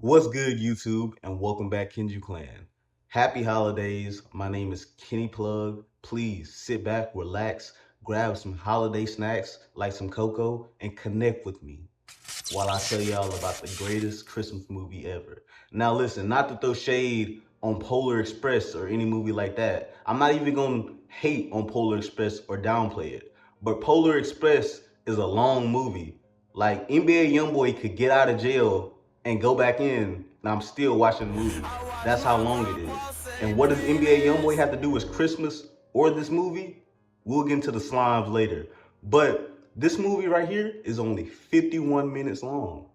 What's good, YouTube, and welcome back, Kenju Clan. Happy holidays. My name is Kenny Plug. Please sit back, relax, grab some holiday snacks like some cocoa, and connect with me while I tell y'all about the greatest Christmas movie ever. Now, listen, not to throw shade on Polar Express or any movie like that. I'm not even gonna hate on Polar Express or downplay it. But Polar Express is a long movie. Like NBA YoungBoy could get out of jail and go back in, and I'm still watching the movie. That's how long it is. And what does NBA YoungBoy have to do with Christmas or this movie? We'll get into the slimes later. But this movie right here is only 51 minutes long.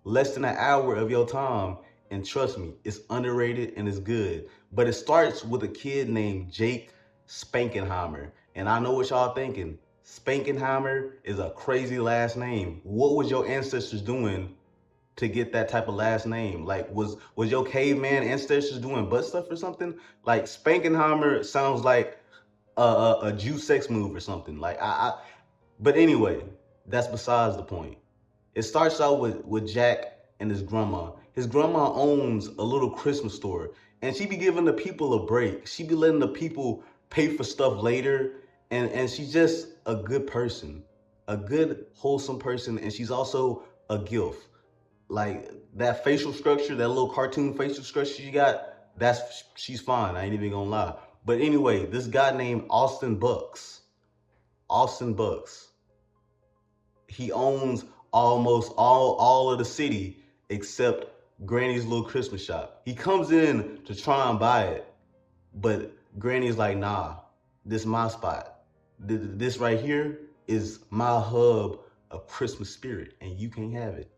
Less than an hour of your time. And trust me, it's underrated and it's good. But it starts with a kid named Jake Spankenheimer. And I know what y'all thinking. Spankenheimer is a crazy last name. What was your ancestors doing to get that type of last name? Like, was your caveman ancestors doing butt stuff or something? Like, Spankenheimer sounds like a Jew sex move or something. But anyway, that's besides the point. It starts out with Jack and his grandma. His grandma owns a little Christmas store, and she be giving the people a break. She be letting the people pay for stuff later, and she's just a good person, a good, wholesome person, and she's also a gift. Like, that facial structure, that little cartoon facial structure she got, she's fine. I ain't even gonna lie. But anyway, this guy named Austin Bucks, he owns almost all of the city except Granny's little Christmas shop. He comes in to try and buy it, but Granny's like, nah, this is my spot. This right here is my hub of Christmas spirit, and you can't have it.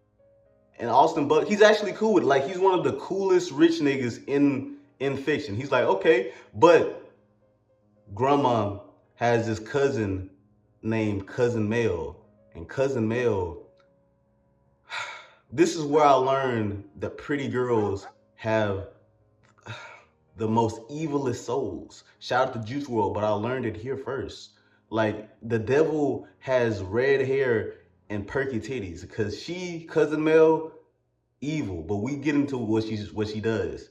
And Austin Bucks, he's actually cool with it. Like, he's one of the coolest rich niggas in fiction. He's like, okay, but grandma has this cousin named Cousin Mel. And Cousin Mel, this is where I learned that pretty girls have the most evilest souls. Shout out to Juice WRLD, but I learned it here first. Like, the devil has red hair and perky titties because Cousin Mel, evil. But we get into what she does.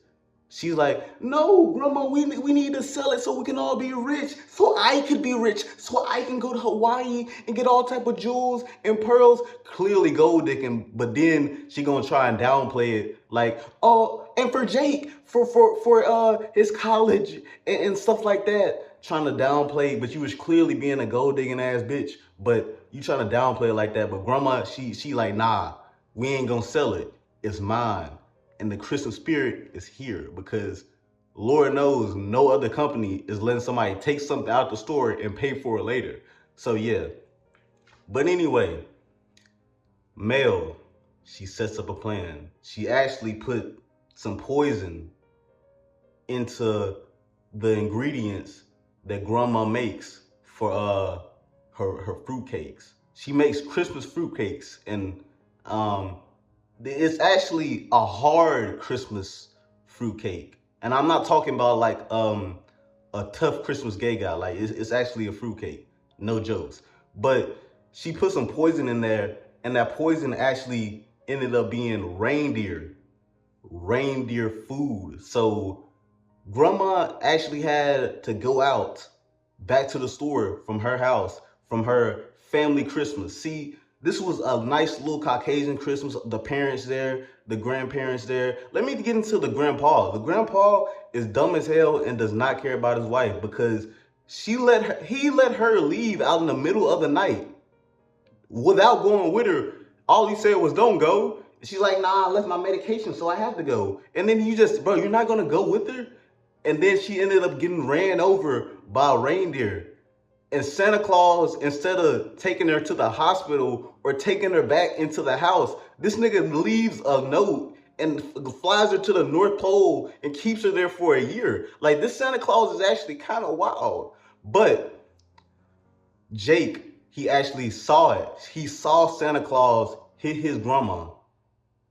She's like, no, grandma, we need to sell it so we can all be rich, so I could be rich, so I can go to Hawaii and get all type of jewels and pearls. Clearly gold digging, but then she gonna try and downplay it, like, oh, and for Jake, for his college and stuff like that, trying to downplay, but you was clearly being a gold digging ass bitch, but you trying to downplay it like that. But grandma, she like, nah, we ain't gonna sell it. It's mine. And the Christmas spirit is here because Lord knows no other company is letting somebody take something out the store and pay for it later. So yeah. But anyway, Mel, she sets up a plan. She actually put some poison into the ingredients that grandma makes for her fruitcakes. She makes Christmas fruitcakes, and it's actually a hard Christmas fruitcake. And I'm not talking about like a tough Christmas gay guy. Like, it's actually a fruitcake. No jokes. But she put some poison in there, and that poison actually ended up being reindeer food. So grandma actually had to go out back to the store from her house, from her family Christmas. See, this was a nice little Caucasian Christmas. The parents there, the grandparents there. Let me get into the grandpa. The grandpa is dumb as hell and does not care about his wife because he let her leave out in the middle of the night without going with her. All he said was, don't go. She's like, nah, I left my medication, so I have to go. And then bro, you're not gonna go with her? And then she ended up getting ran over by a reindeer. And Santa Claus, instead of taking her to the hospital or taking her back into the house, this nigga leaves a note and flies her to the North Pole and keeps her there for a year. Like, this Santa Claus is actually kind of wild. But Jake, he actually saw it. He saw Santa Claus hit his grandma.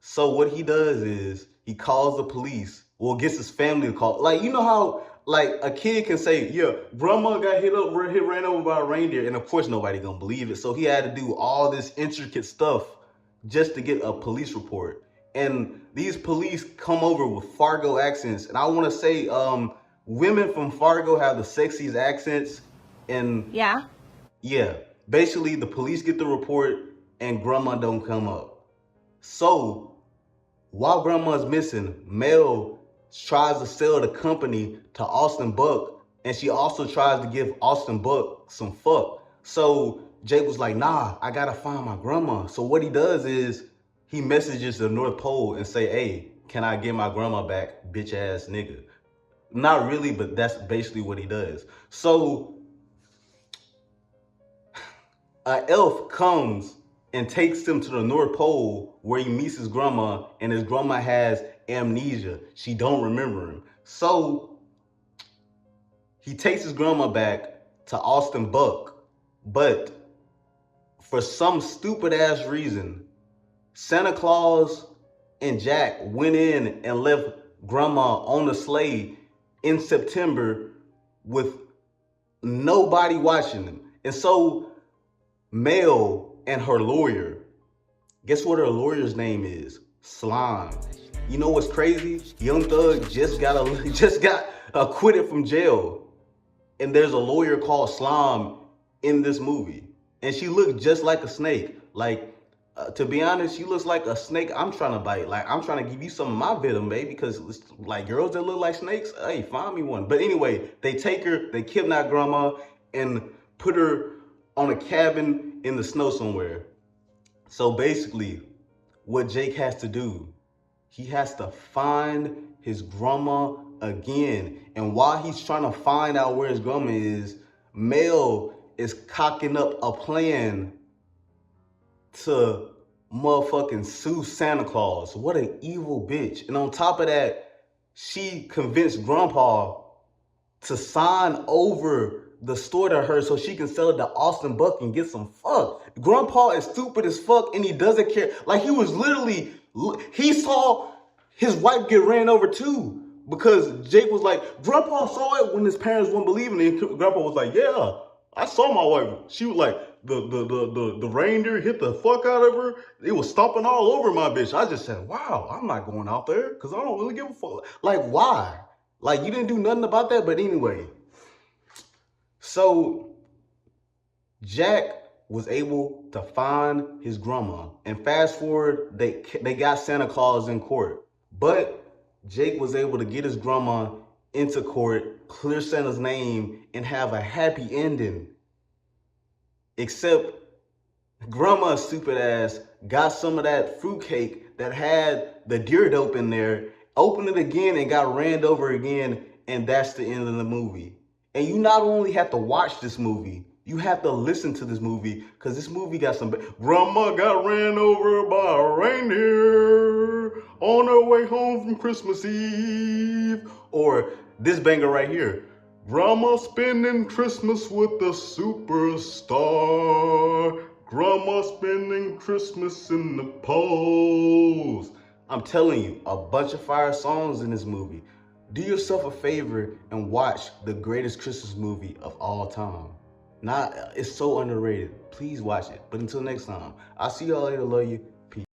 So what he does is he calls the police, or gets his family to call. Like, you know how, like, a kid can say, yeah, grandma got ran over by a reindeer, and of course nobody gonna believe it. So he had to do all this intricate stuff just to get a police report. And these police come over with Fargo accents. And I want to say women from Fargo have the sexiest accents. And Yeah. yeah, basically the police get the report and grandma don't come up. So while grandma's missing, Mel tries to sell the company to Austin Buck, and she also tries to give Austin Buck some fuck. So Jake was like, nah, I gotta find my grandma. So what he does is he messages the North Pole and say, hey, can I get my grandma back, bitch ass nigga? Not really, but that's basically what he does. So an elf comes and takes him to the North Pole where he meets his grandma, and his grandma has amnesia. She don't remember him. So he takes his grandma back to Austin Buck, but for some stupid ass reason, Santa Claus and Jack went in and left grandma on the sleigh in September with nobody watching them. And so Mel and her lawyer, guess what her lawyer's name is? Slime. You know what's crazy? Young Thug just got acquitted from jail, and there's a lawyer called Slime in this movie, and she looked just like a snake. Like, to be honest, she looks like a snake I'm trying to bite. Like, I'm trying to give you some of my venom, baby, because like girls that look like snakes, hey, find me one. But anyway, they take her, they kidnap grandma, and put her on a cabin in the snow somewhere. So basically, what Jake has to do, he has to find his grandma again. And while he's trying to find out where his grandma is, Mel is cocking up a plan to motherfucking sue Santa Claus. What an evil bitch. And on top of that, she convinced Grandpa to sign over the store to her so she can sell it to Austin Buck and get some fuck. Grandpa is stupid as fuck and he doesn't care. Like, he was literally, he saw his wife get ran over too, because Jake was like, Grandpa saw it when his parents weren't believing it. Grandpa was like, yeah, I saw my wife. She was like, the reindeer hit the fuck out of her. It was stomping all over my bitch. I just said, wow, I'm not going out there because I don't really give a fuck. Like, why? Like, you didn't do nothing about that. But anyway, so Jack was able to find his grandma, and fast forward, they got Santa Claus in court, but Jake was able to get his grandma into court, clear Santa's name, and have a happy ending. Except grandma's stupid ass got some of that fruitcake that had the deer dope in there, opened it again, and got ran over again, and that's the end of the movie. And you not only have to watch this movie, you have to listen to this movie, because this movie got some... Grandma got ran over by a reindeer on her way home from Christmas Eve. Or this banger right here. Grandma spending Christmas with a superstar. Grandma spending Christmas in the polls. I'm telling you, a bunch of fire songs in this movie. Do yourself a favor and watch the greatest Christmas movie of all time. It's so underrated. Please watch it. But until next time, I'll see y'all later. Love you. Peace.